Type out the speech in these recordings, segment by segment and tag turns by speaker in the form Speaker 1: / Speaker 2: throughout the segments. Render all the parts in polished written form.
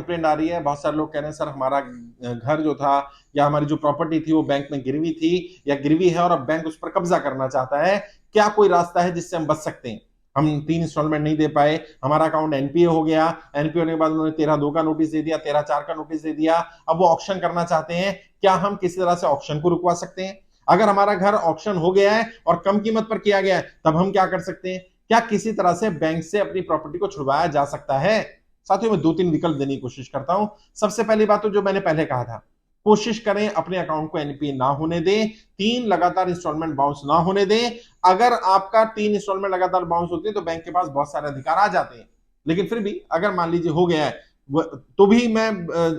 Speaker 1: Complaint आ रही है, बहुत सारे लोग कह रहे हैं सर हमारा घर जो था या हमारी जो प्रॉपर्टी थी वो बैंक में गिरवी थी या गिरवी है और अब बैंक उस पर कब्जा करना चाहता है, क्या कोई रास्ता है जिससे हम बच सकते हैं? हम 3 इंस्टॉलमेंट नहीं दे पाए, हमारा अकाउंट एनपीए हो गया, एनपीए होने के बाद उन्होंने 13/2 का नोटिस दे दिया, 13/4 का नोटिस दे दिया, अब वो ऑक्शन करना चाहते हैं, क्या हम किसी तरह से ऑक्शन को रुकवा सकते हैं? अगर हमारा घर ऑक्शन हो गया है और कम कीमत पर किया गया है, तब हम क्या कर सकते हैं? क्या किसी तरह से बैंक से अपनी प्रॉपर्टी को छुड़वाया जा सकता है? साथियों, मैं 2-3 विकल्प देने की कोशिश करता हूं। सबसे पहली बात तो जो मैंने पहले कहा था, कोशिश करें अपने अकाउंट को एनपीए ना होने दें, 3 लगातार इंस्टॉलमेंट बाउंस ना होने दें। अगर आपका 3 इंस्टॉलमेंट लगातार बाउंस होते हैं तो बैंक के पास बहुत सारे अधिकार आ जाते हैं, लेकिन फिर भी अगर मान लीजिए हो गया है तो भी मैं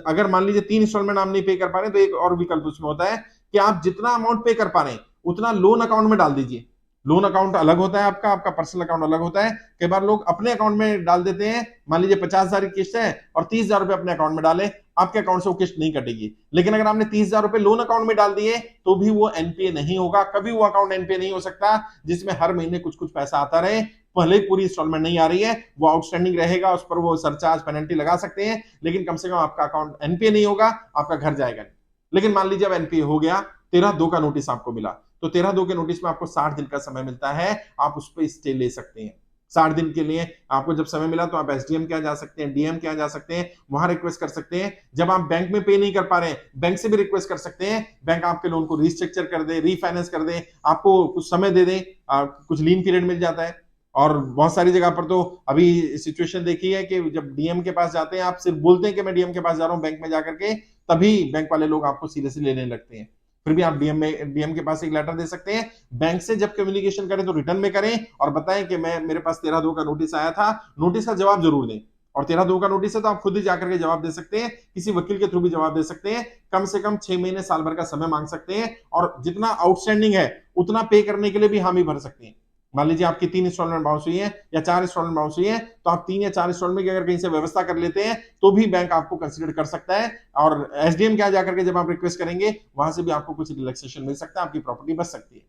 Speaker 1: अगर मान लीजिए 3 इंस्टॉलमेंट आप नहीं पे कर पा रहे तो एक और विकल्प उसमें होता है कि आप जितना अमाउंट पे कर पा रहे हैं उतना लोन अकाउंट में डाल दीजिए। लोन अकाउंट अलग होता है, आपका आपका पर्सनल अकाउंट अलग होता है। कई बार लोग अपने अकाउंट में डाल देते हैं, मान लीजिए 50,000 की किस्त है और 30,000 रुपए अपने अकाउंट में डाले, आपके अकाउंट से वो किस्त नहीं कटेगी। लेकिन अगर आपने 30,000 रुपए लोन अकाउंट में डाल दिए तो भी वो एनपीए नहीं होगा, कभी वो अकाउंट एनपीए नहीं हो सकता जिसमें हर महीने कुछ कुछ पैसा आता रहे। पहले पूरी इंस्टॉलमेंट नहीं आ रही है, वो आउटस्टैंडिंग रहेगा, उस पर वो सरचार्ज पेनल्टी लगा सकते हैं, लेकिन कम से कम आपका अकाउंट एनपीए नहीं होगा, आपका घर जाएगा नहीं। लेकिन मान लीजिए अब एनपीए हो गया, 13/2 का नोटिस आपको मिला, तो 13/2 के नोटिस में आपको 60 दिन का समय मिलता है, आप उस पर स्टे ले सकते हैं। 60 दिन के लिए आपको जब समय मिला तो आप एसडीएम के यहाँ जा सकते हैं, डीएम के यहाँ जा सकते हैं, वहां रिक्वेस्ट कर सकते हैं। जब आप बैंक में पे नहीं कर पा रहे हैं, बैंक से भी रिक्वेस्ट कर सकते हैं, बैंक आपके लोन को रिस्ट्रक्चर कर दे, रीफाइनेंस कर दे, आपको कुछ समय दे दे, कुछ लीन पीरियड मिल जाता है। और बहुत सारी जगह पर तो अभी सिचुएशन देखी है कि जब डीएम के पास जाते हैं, आप सिर्फ बोलते हैं कि मैं डीएम के पास जा रहा हूं बैंक में जाकर के, तभी बैंक वाले लोग आपको सीरियसली लेने लगते हैं। फिर भी आप डीएम के पास एक लेटर दे सकते हैं। बैंक से जब कम्युनिकेशन करें तो रिटर्न में करें और बताएं कि मैं मेरे पास 13/2 का नोटिस आया था, नोटिस का जवाब जरूर दें। और 13/2 का नोटिस है तो आप खुद ही जाकर के जवाब दे सकते हैं, किसी वकील के थ्रू भी जवाब दे सकते हैं, कम से कम 6 महीने साल भर का समय मांग सकते हैं और जितना आउटस्टैंडिंग है उतना पे करने के लिए भी हामी भर सकते हैं। मान लीजिए आपकी 3 इंस्टॉलमेंट बाउंस हुई है या 4 इंस्टॉलमेंट बाउंस हुई है, तो आप 3 या 4 इंस्टॉलमेंट की अगर कहीं से व्यवस्था कर लेते हैं तो भी बैंक आपको कंसिडर कर सकता है। और एसडीएम क्या जाकर के जब आप रिक्वेस्ट करेंगे वहां से भी आपको कुछ रिलैक्सेशन मिल सकता है, आपकी प्रॉपर्टी बच सकती है।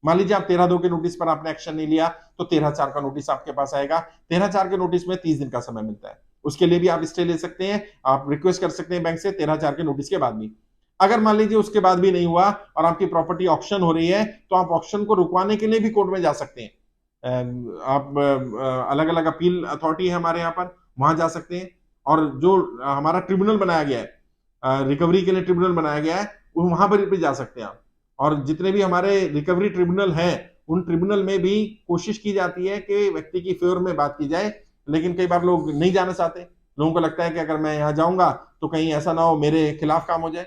Speaker 1: मान लीजिए आप 13/2 के नोटिस पर आपने एक्शन नहीं लिया तो 13/4 का नोटिस आपके पास आएगा। 13/4 के नोटिस में 30 दिन का समय मिलता है, उसके लिए भी आप स्टे ले सकते हैं, आप रिक्वेस्ट कर सकते हैं बैंक से 13/4 के नोटिस के बाद भी। अगर मान लीजिए उसके बाद भी नहीं हुआ और आपकी प्रॉपर्टी ऑक्शन हो रही है तो आप ऑक्शन को रुकवाने के लिए भी कोर्ट में जा सकते हैं। आप अलग अलग अपील अथॉरिटी है हमारे यहाँ पर, वहां जा सकते हैं। और जो हमारा ट्रिब्यूनल बनाया गया है, रिकवरी के लिए ट्रिब्यूनल बनाया गया है, वो वहां पर भी जा सकते हैं आप। और जितने भी हमारे रिकवरी ट्रिब्यूनल हैं उन ट्रिब्यूनल में भी कोशिश की जाती है कि व्यक्ति की फेवर में बात की जाए, लेकिन कई बार लोग नहीं जाना चाहते। लोगों को लगता है कि अगर मैं यहाँ जाऊंगा तो कहीं ऐसा ना हो मेरे खिलाफ काम हो जाए।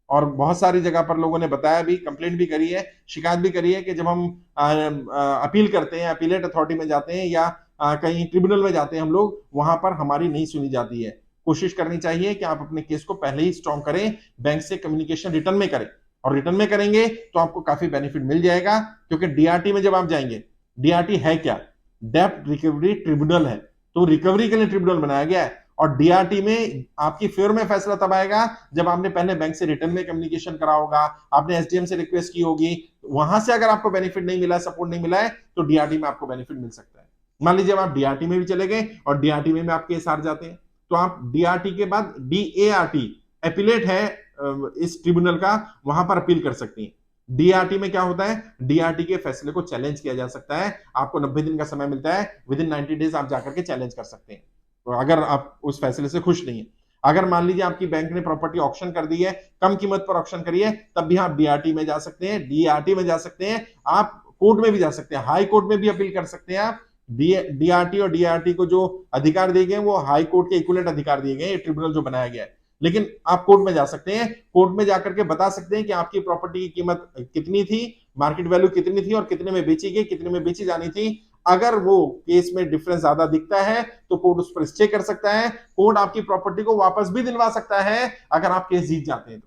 Speaker 1: और बहुत सारी जगह पर लोगों ने बताया भी, कंप्लेंट भी करी है, शिकायत भी करी है कि जब हम अपील करते हैं, अपीलेट अथॉरिटी में जाते हैं या कहीं ट्रिब्यूनल में जाते हैं हम लोग, वहां पर हमारी नहीं सुनी जाती है। कोशिश करनी चाहिए कि आप अपने केस को पहले ही स्ट्रॉन्ग करें, बैंक से कम्युनिकेशन रिटर्न में करें, और रिटर्न में करेंगे तो आपको काफी बेनिफिट मिल जाएगा। क्योंकि डीआरटी में जब आप जाएंगे, डीआरटी है क्या? डेप्ट रिकवरी ट्रिब्यूनल है, तो रिकवरी के लिए ट्रिब्यूनल बनाया गया है। और डीआरटी में आपकी फेवर में फैसला तब आएगा जब आपने पहले बैंक से रिटर्न में कम्युनिकेशन करा होगा, आपने एसडीएम से रिक्वेस्ट की होगी, वहां से अगर आपको बेनिफिट नहीं मिला, सपोर्ट नहीं मिला है, तो डीआरटी में आपको बेनिफिट मिल सकता है। मान लीजिए आप डीआरटी में भी चले गए और डीआरटी में आप केस हार जाते हैं, तो आप डीआरटी के बाद डीएआरटी एपिलेट है इस ट्रिब्यूनल का, वहां पर अपील कर सकती हैं। डीआरटी में क्या होता है, डीआरटी के फैसले को चैलेंज किया जा सकता है, आपको 90 दिन का समय मिलता है, विद इन 90 डेज आप जाकर के चैलेंज कर सकते हैं, तो अगर आप उस फैसले से खुश नहीं है। अगर मान लीजिए आपकी बैंक ने प्रॉपर्टी ऑक्शन कर दी है, कम कीमत पर ऑक्शन करी है, तब भी आप डीआरटी में जा सकते हैं, डीआरटी में जा सकते हैं, आप कोर्ट में भी जा सकते हैं, हाई कोर्ट में भी अपील कर सकते हैं आप। डीआरटी और डीआरटी को जो अधिकार दिए गए वो हाई कोर्ट के इक्विवेलेंट अधिकार दिए गए, ट्रिब्यूनल जो बनाया गया है। लेकिन आप कोर्ट में जा सकते हैं, कोर्ट में जाकर के बता सकते हैं कि आपकी प्रॉपर्टी की कीमत कितनी थी, मार्केट वैल्यू कितनी थी और कितने में बेची गई, कितने में बेची जानी थी। अगर वो केस में डिफरेंस ज्यादा दिखता है तो कोर्ट उस पर स्टे कर सकता है, कोर्ट आपकी प्रॉपर्टी को वापस भी दिलवा सकता है अगर आप केस जीत जाते हैं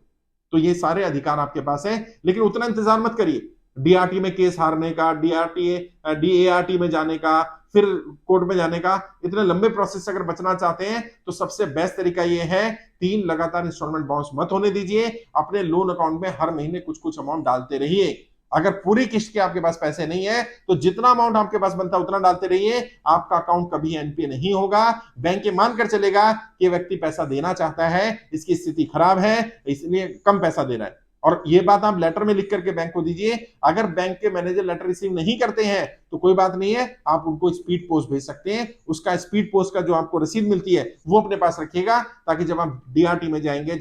Speaker 1: तो ये सारे अधिकार आपके पास है। लेकिन उतना इंतजार मत करिए डीआरटी में केस हारने का, डीएआरटी में जाने का, फिर कोर्ट में जाने का। इतने लंबे प्रोसेस से अगर बचना चाहते हैं तो सबसे बेस्ट तरीका यह है, 3 लगातार इंस्टॉलमेंट बाउंस मत होने दीजिए, अपने लोन अकाउंट में हर महीने कुछ कुछ अमाउंट डालते रहिए। अगर पूरी किस्त के आपके पास पैसे नहीं है तो जितना अमाउंट आपके पास बनता है उतना डालते रहिए, आपका अकाउंट कभी एनपीए नहीं होगा। बैंक ये मानकर चलेगा कि व्यक्ति पैसा देना चाहता है, इसकी स्थिति खराब है इसलिए कम पैसा दे रहा है। और ये बात आप लेटर में लिख करके बैंक को दीजिए। अगर बैंक के मैनेजर लेटर रिसीव नहीं करते हैं तो कोई बात नहीं है, आप उनको स्पीड पोस्ट भेज सकते हैं। उसका स्पीड पोस्ट का जो आपको रसीद मिलती है वो अपने पास रखिएगा, ताकि जब आप डीआरटी में जाएंगे,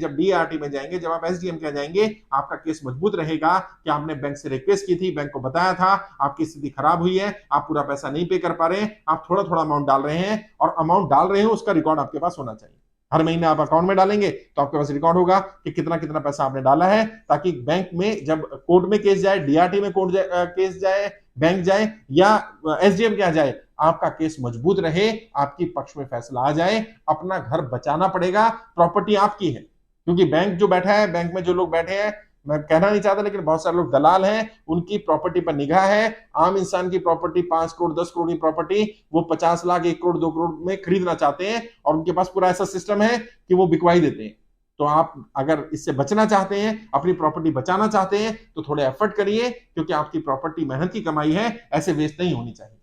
Speaker 1: जब आप एसडीएम के जाएंगे, आपका केस मजबूत रहेगा कि आपने बैंक से रिक्वेस्ट की थी, बैंक को बताया था, आपकी स्थिति खराब हुई है, आप पूरा पैसा नहीं पे कर पा रहे हैं, आप थोड़ा थोड़ा अमाउंट डाल रहे हैं, और अमाउंट डाल रहे हैं उसका रिकॉर्ड आपके पास होना चाहिए। हर महीने आप अकाउंट में डालेंगे तो आपके पास रिकॉर्ड होगा कि कितना कितना पैसा आपने डाला है, ताकि बैंक में जब कोर्ट में केस जाए, डीआरटी में कोर्ट केस जाए, बैंक जाए या एसडीएम के जाए, आपका केस मजबूत रहे, आपकी पक्ष में फैसला आ जाए। अपना घर बचाना पड़ेगा, प्रॉपर्टी आपकी है, क्योंकि बैंक जो बैठा है, बैंक में जो लोग बैठे हैं, मैं कहना नहीं चाहता लेकिन बहुत सारे लोग दलाल हैं, उनकी प्रॉपर्टी पर निगाह है। आम इंसान की प्रॉपर्टी 5 करोड़ 10 करोड़ की प्रॉपर्टी वो 50 लाख 1 करोड़ 2 करोड़ में खरीदना चाहते हैं, और उनके पास पूरा ऐसा सिस्टम है कि वो बिकवाई देते हैं। तो आप अगर इससे बचना चाहते हैं, अपनी प्रॉपर्टी बचाना चाहते हैं, तो थोड़े एफर्ट करिए, क्योंकि आपकी प्रॉपर्टी मेहनत की कमाई है, ऐसे वेस्ट नहीं होनी चाहिए।